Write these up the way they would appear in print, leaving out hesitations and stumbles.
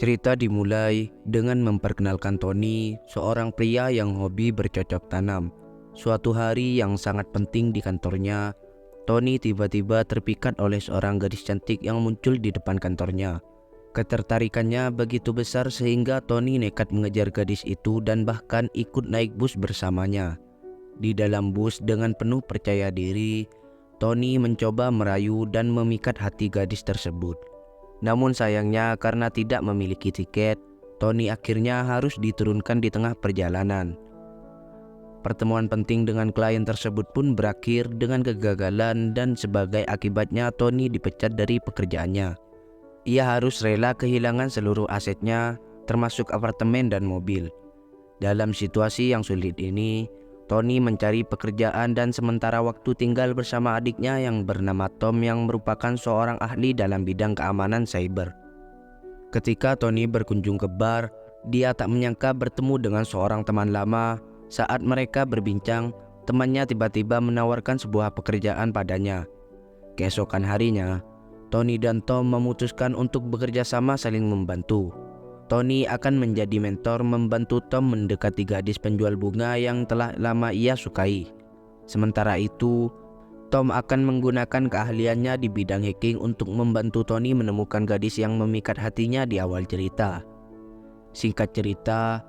Cerita dimulai dengan memperkenalkan Tony, seorang pria yang hobi bercocok tanam. Suatu hari yang sangat penting di kantornya, Tony tiba-tiba terpikat oleh seorang gadis cantik yang muncul di depan kantornya. Ketertarikannya begitu besar sehingga Tony nekat mengejar gadis itu dan bahkan ikut naik bus bersamanya. Di dalam bus dengan penuh percaya diri, Tony mencoba merayu dan memikat hati gadis tersebut. Namun sayangnya karena tidak memiliki tiket, Tony akhirnya harus diturunkan di tengah perjalanan. Pertemuan penting dengan klien tersebut pun berakhir dengan kegagalan dan sebagai akibatnya Tony dipecat dari pekerjaannya. Ia harus rela kehilangan seluruh asetnya, termasuk apartemen dan mobil. Dalam situasi yang sulit ini, Tony mencari pekerjaan dan sementara waktu tinggal bersama adiknya yang bernama Tom yang merupakan seorang ahli dalam bidang keamanan cyber. Ketika Tony berkunjung ke bar, dia tak menyangka bertemu dengan seorang teman lama. Saat mereka berbincang, temannya tiba-tiba menawarkan sebuah pekerjaan padanya. Keesokan harinya, Tony dan Tom memutuskan untuk bekerja sama saling membantu. Tony akan menjadi mentor membantu Tom mendekati gadis penjual bunga yang telah lama ia sukai. Sementara itu, Tom akan menggunakan keahliannya di bidang hacking untuk membantu Tony menemukan gadis yang memikat hatinya di awal cerita. Singkat cerita,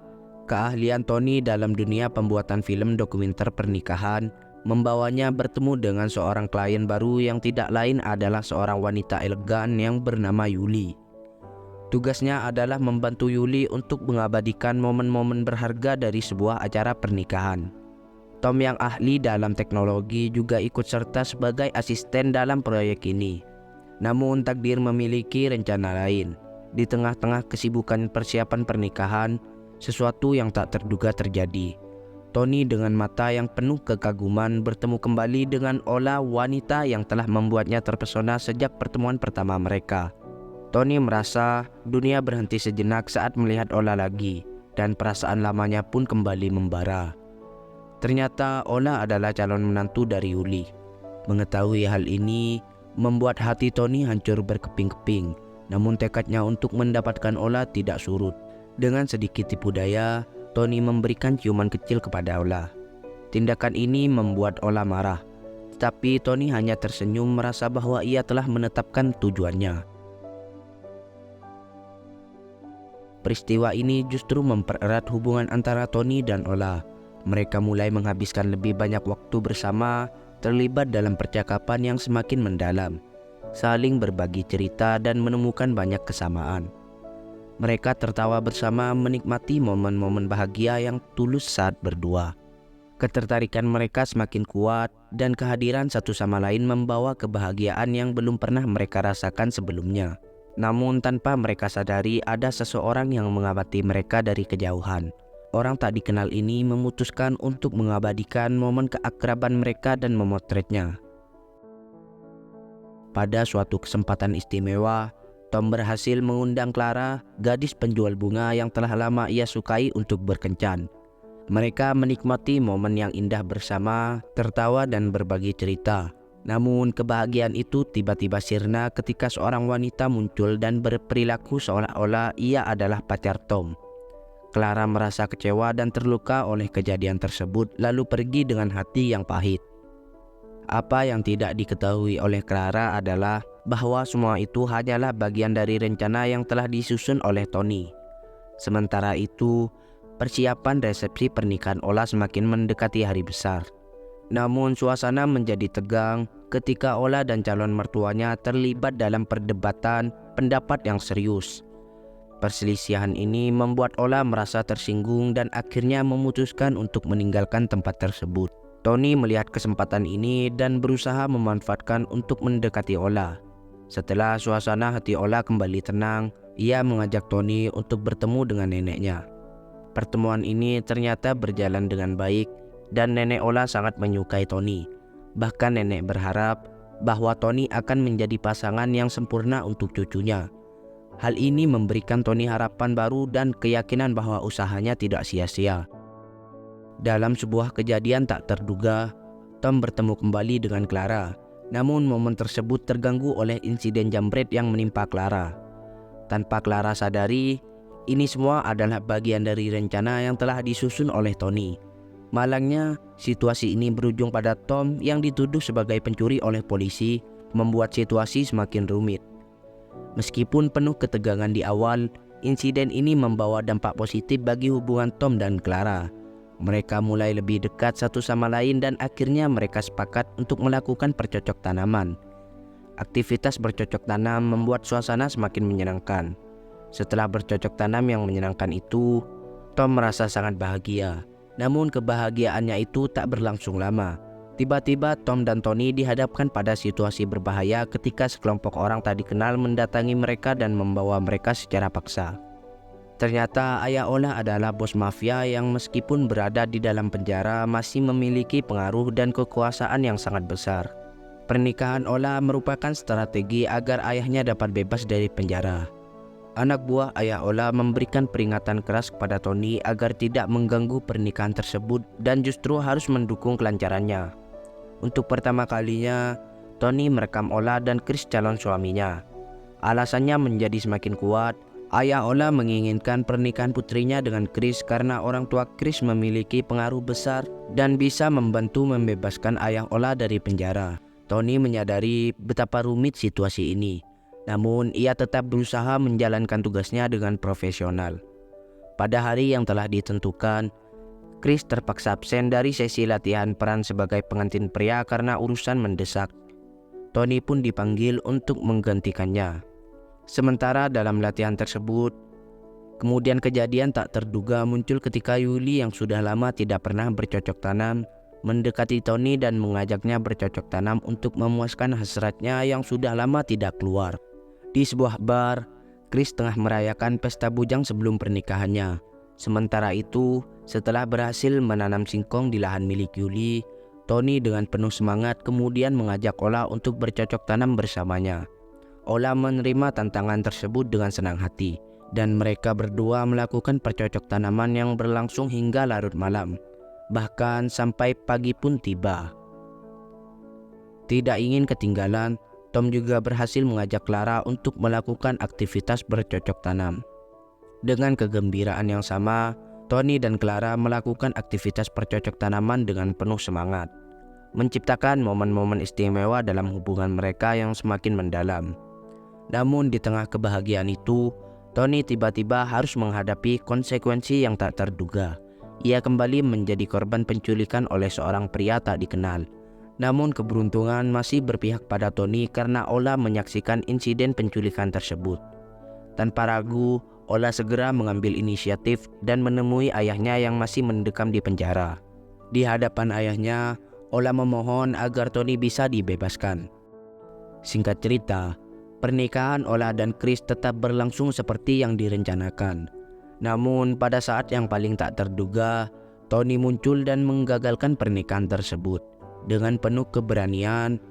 keahlian Tony dalam dunia pembuatan film dokumenter pernikahan membawanya bertemu dengan seorang klien baru yang tidak lain adalah seorang wanita elegan yang bernama Yuli. Tugasnya adalah membantu Yuli untuk mengabadikan momen-momen berharga dari sebuah acara pernikahan. Tom yang ahli dalam teknologi juga ikut serta sebagai asisten dalam proyek ini. Namun takdir memiliki rencana lain. Di tengah-tengah kesibukan persiapan pernikahan, sesuatu yang tak terduga terjadi. Tony dengan mata yang penuh kekaguman bertemu kembali dengan Ola, wanita yang telah membuatnya terpesona sejak pertemuan pertama mereka. Tony merasa dunia berhenti sejenak saat melihat Ola lagi, dan perasaan lamanya pun kembali membara. Ternyata Ola adalah calon menantu dari Yuli. Mengetahui hal ini membuat hati Tony hancur berkeping-keping, namun tekadnya untuk mendapatkan Ola tidak surut. Dengan sedikit tipu daya, Tony memberikan ciuman kecil kepada Ola. Tindakan ini membuat Ola marah, tapi Tony hanya tersenyum merasa bahwa ia telah menetapkan tujuannya. Peristiwa ini justru mempererat hubungan antara Tony dan Ola. Mereka mulai menghabiskan lebih banyak waktu bersama, terlibat dalam percakapan yang semakin mendalam, saling berbagi cerita dan menemukan banyak kesamaan. Mereka tertawa bersama menikmati momen-momen bahagia yang tulus saat berdua. Ketertarikan mereka semakin kuat dan kehadiran satu sama lain membawa kebahagiaan yang belum pernah mereka rasakan sebelumnya. Namun tanpa mereka sadari ada seseorang yang mengamati mereka dari kejauhan. Orang tak dikenal ini memutuskan untuk mengabadikan momen keakraban mereka dan memotretnya. Pada suatu kesempatan istimewa, Tom berhasil mengundang Clara, gadis penjual bunga yang telah lama ia sukai, untuk berkencan. Mereka menikmati momen yang indah bersama, tertawa dan berbagi cerita. Namun kebahagiaan itu tiba-tiba sirna ketika seorang wanita muncul dan berperilaku seolah-olah ia adalah pacar Tom. Clara merasa kecewa dan terluka oleh kejadian tersebut, lalu pergi dengan hati yang pahit. Apa yang tidak diketahui oleh Clara adalah bahwa semua itu hanyalah bagian dari rencana yang telah disusun oleh Tony. Sementara itu, persiapan resepsi pernikahan Ola semakin mendekati hari besar. Namun suasana menjadi tegang ketika Ola dan calon mertuanya terlibat dalam perdebatan pendapat yang serius. Perselisihan ini membuat Ola merasa tersinggung dan akhirnya memutuskan untuk meninggalkan tempat tersebut. Tony melihat kesempatan ini dan berusaha memanfaatkan untuk mendekati Ola. Setelah suasana hati Ola kembali tenang, ia mengajak Tony untuk bertemu dengan neneknya. Pertemuan ini ternyata berjalan dengan baik dan nenek Ola sangat menyukai Tony. Bahkan nenek berharap bahwa Tony akan menjadi pasangan yang sempurna untuk cucunya. Hal ini memberikan Tony harapan baru dan keyakinan bahwa usahanya tidak sia-sia. Dalam sebuah kejadian tak terduga, Tom bertemu kembali dengan Clara. Namun momen tersebut terganggu oleh insiden jambret yang menimpa Clara. Tanpa Clara sadari, ini semua adalah bagian dari rencana yang telah disusun oleh Tony. Malangnya, situasi ini berujung pada Tom yang dituduh sebagai pencuri oleh polisi, membuat situasi semakin rumit. Meskipun penuh ketegangan di awal, insiden ini membawa dampak positif bagi hubungan Tom dan Clara. Mereka mulai lebih dekat satu sama lain dan akhirnya mereka sepakat untuk melakukan bercocok tanaman. Aktivitas bercocok tanam membuat suasana semakin menyenangkan. Setelah bercocok tanam yang menyenangkan itu, Tom merasa sangat bahagia. Namun kebahagiaannya itu tak berlangsung lama. Tiba-tiba Tom dan Tony dihadapkan pada situasi berbahaya ketika sekelompok orang tak dikenal mendatangi mereka dan membawa mereka secara paksa. Ternyata ayah Ola adalah bos mafia yang meskipun berada di dalam penjara masih memiliki pengaruh dan kekuasaan yang sangat besar. Pernikahan Ola merupakan strategi agar ayahnya dapat bebas dari penjara. Anak buah ayah Ola memberikan peringatan keras kepada Tony agar tidak mengganggu pernikahan tersebut dan justru harus mendukung kelancarannya. Untuk pertama kalinya, Tony merekam Ola dan Chris calon suaminya. Alasannya menjadi semakin kuat. Ayah Ola menginginkan pernikahan putrinya dengan Chris karena orang tua Chris memiliki pengaruh besar dan bisa membantu membebaskan ayah Ola dari penjara. Tony menyadari betapa rumit situasi ini. Namun ia tetap berusaha menjalankan tugasnya dengan profesional. Pada hari yang telah ditentukan, Chris terpaksa absen dari sesi latihan peran sebagai pengantin pria karena urusan mendesak. Tony pun dipanggil untuk menggantikannya. Sementara dalam latihan tersebut, kemudian kejadian tak terduga muncul ketika Yuli yang sudah lama tidak pernah bercocok tanam mendekati Tony dan mengajaknya bercocok tanam untuk memuaskan hasratnya yang sudah lama tidak keluar. Di sebuah bar, Chris tengah merayakan pesta bujang sebelum pernikahannya. Sementara itu, setelah berhasil menanam singkong di lahan milik Yuli, Tony dengan penuh semangat kemudian mengajak Ola untuk bercocok tanam bersamanya. Ola menerima tantangan tersebut dengan senang hati, dan mereka berdua melakukan percocok tanaman yang berlangsung hingga larut malam. Bahkan sampai pagi pun tiba. Tidak ingin ketinggalan, Tom juga berhasil mengajak Clara untuk melakukan aktivitas bercocok tanam. Dengan kegembiraan yang sama, Tony dan Clara melakukan aktivitas bercocok tanaman dengan penuh semangat, menciptakan momen-momen istimewa dalam hubungan mereka yang semakin mendalam. Namun di tengah kebahagiaan itu, Tony tiba-tiba harus menghadapi konsekuensi yang tak terduga. Ia kembali menjadi korban penculikan oleh seorang pria tak dikenal. Namun keberuntungan masih berpihak pada Tony karena Ola menyaksikan insiden penculikan tersebut. Tanpa ragu, Ola segera mengambil inisiatif dan menemui ayahnya yang masih mendekam di penjara. Di hadapan ayahnya, Ola memohon agar Tony bisa dibebaskan. Singkat cerita, pernikahan Ola dan Chris tetap berlangsung seperti yang direncanakan. Namun pada saat yang paling tak terduga, Tony muncul dan menggagalkan pernikahan tersebut. Dengan penuh keberanian,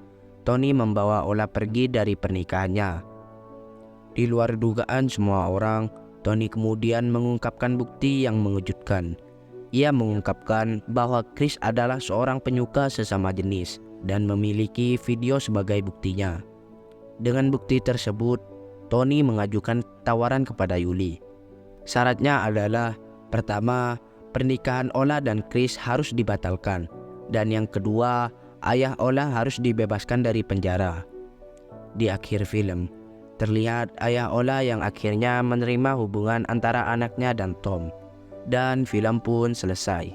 Tony membawa Ola pergi dari pernikahannya. Di luar dugaan semua orang, Tony kemudian mengungkapkan bukti yang mengejutkan. Ia mengungkapkan bahwa Chris adalah seorang penyuka sesama jenis dan memiliki video sebagai buktinya. Dengan bukti tersebut, Tony mengajukan tawaran kepada Yuli. Syaratnya adalah, pertama, pernikahan Ola dan Chris harus dibatalkan. Dan yang kedua, ayah Ola harus dibebaskan dari penjara. Di akhir film, terlihat ayah Ola yang akhirnya menerima hubungan antara anaknya dan Tom. Dan film pun selesai.